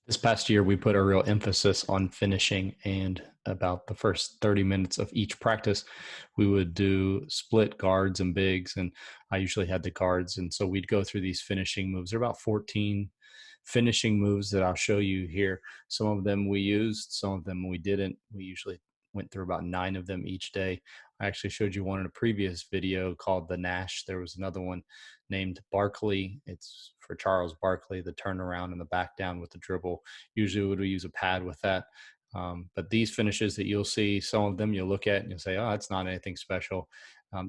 This past year, we put a real emphasis on finishing, and about the first 30 minutes of each practice, we would do split guards and bigs. And I usually had the guards. And so we'd go through these finishing moves. There are about 14 finishing moves that I'll show you here. Some of them we used, some of them we didn't. We usually went through about 9 of them each day. I actually showed you one in a previous video called the Nash. There was another one named Barkley. It's for Charles Barkley, the turnaround and the back down with the dribble. Usually we would use a pad with that. But these finishes that you'll see, some of them you'll look at and you'll say, oh, that's not anything special.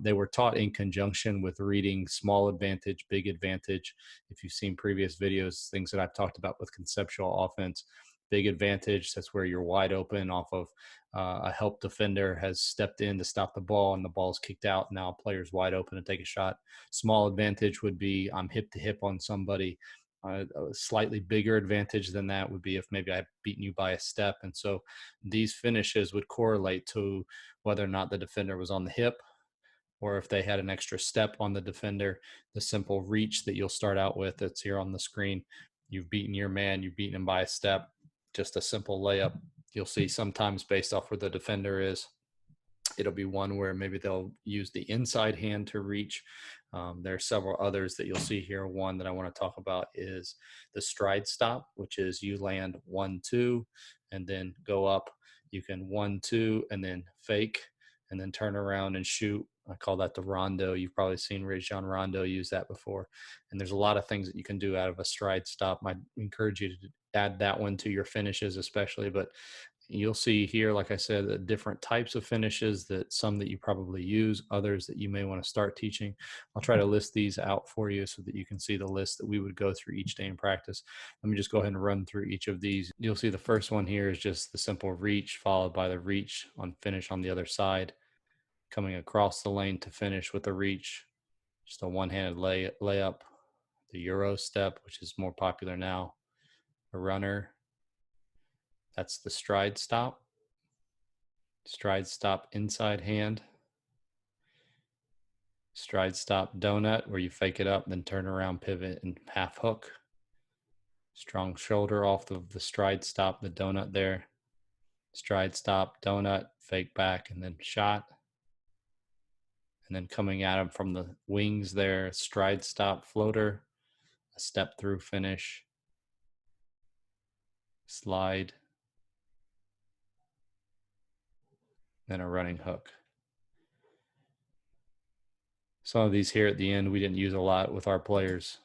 They were taught in conjunction with reading small advantage, big advantage. If you've seen previous videos, things that I've talked about with conceptual offense, big advantage, that's where you're wide open off of a help defender has stepped in to stop the ball and the ball's kicked out. Now a player's wide open to take a shot. Small advantage would be I'm hip to hip on somebody. A slightly bigger advantage than that would be if maybe I've beaten you by a step. And so these finishes would correlate to whether or not the defender was on the hip or if they had an extra step on the defender. The simple reach that you'll start out with that's here on the screen. You've beaten your man, you've beaten him by a step, just a simple layup. You'll see sometimes based off where the defender is, it'll be one where maybe they'll use the inside hand to reach. There are several others that you'll see here. One that I want to talk about is the stride stop, which is you land 1-2 and then go up. You can 1-2 and then fake and then turn around and shoot. I call that the rondo. You've probably seen Rajon Rondo use that before. And there's a lot of things that you can do out of a stride stop. I encourage you to add that one to your finishes especially, but you'll see here, like I said, the different types of finishes, that some that you probably use, others that you may want to start teaching. I'll try to list these out for you so that you can see the list that we would go through each day in practice. Let me just go ahead and run through each of these. You'll see the first one here is just the simple reach followed by the reach on finish on the other side, coming across the lane to finish with a reach, just a one-handed layup, the Euro step, which is more popular now, a runner. That's the stride stop inside hand, stride stop donut, where you fake it up, then turn around, pivot, and half hook. Strong shoulder off of the stride stop, the donut there. Stride stop, donut, fake back, and then shot. And then coming at him from the wings there, stride stop floater, a step through finish, slide, then a running hook. Some of these here at the end we didn't use a lot with our players,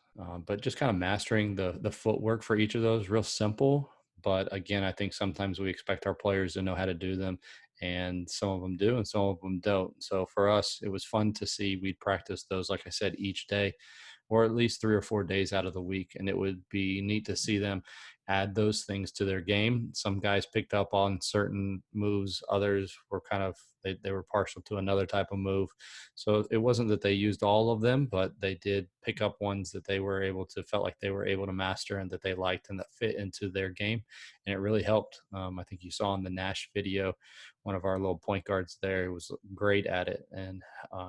but just kind of mastering the footwork for each of those, real simple. But again, I think sometimes we expect our players to know how to do them, and some of them do and some of them don't. So for us, it was fun to see. We'd practice those, like I said, each day, or at least 3 or 4 days out of the week. And it would be neat to see them add those things to their game. Some guys picked up on certain moves, others were kind of, they were partial to another type of move. So it wasn't that they used all of them, but they did pick up ones that they were able to, felt like they were able to master and that they liked and that fit into their game. And it really helped. I think you saw in the Nash video, one of our little point guards there was great at it and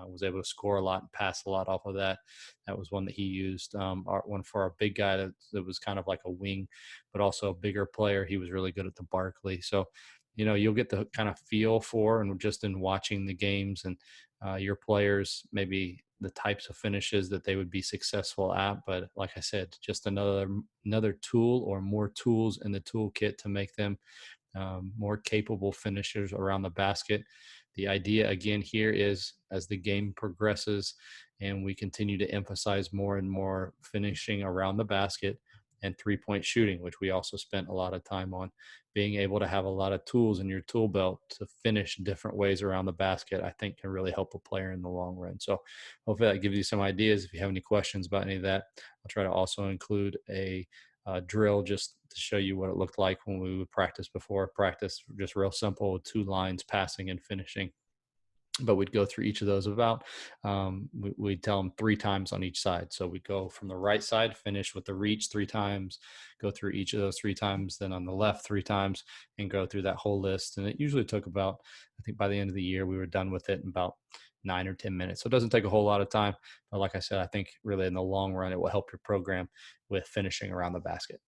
was able to score a lot and pass a lot off of that. That was one that he used. One for our big guy that was kind of like a wing, but also a bigger player. He was really good at the Barkley. So, you know, you'll get the kind of feel for, and just in watching the games and your players, maybe the types of finishes that they would be successful at. But like I said, just another tool or more tools in the toolkit to make them more capable finishers around the basket. The idea again here is, as the game progresses and we continue to emphasize more and more finishing around the basket and three-point shooting, which we also spent a lot of time on, being able to have a lot of tools in your tool belt to finish different ways around the basket, I think can really help a player in the long run. So hopefully that gives you some ideas. If you have any questions about any of that, I'll try to also include a drill just to show you what it looked like when we would practice before practice, just real simple, 2 lines, passing and finishing. But we'd go through each of those about, we'd tell them 3 times on each side. So we'd go from the right side, finish with the reach 3 times, go through each of those 3 times, then on the left 3 times, and go through that whole list. And it usually took about, I think by the end of the year, we were done with it in about 9 or 10 minutes. So it doesn't take a whole lot of time. But like I said, I think really in the long run, it will help your program with finishing around the basket.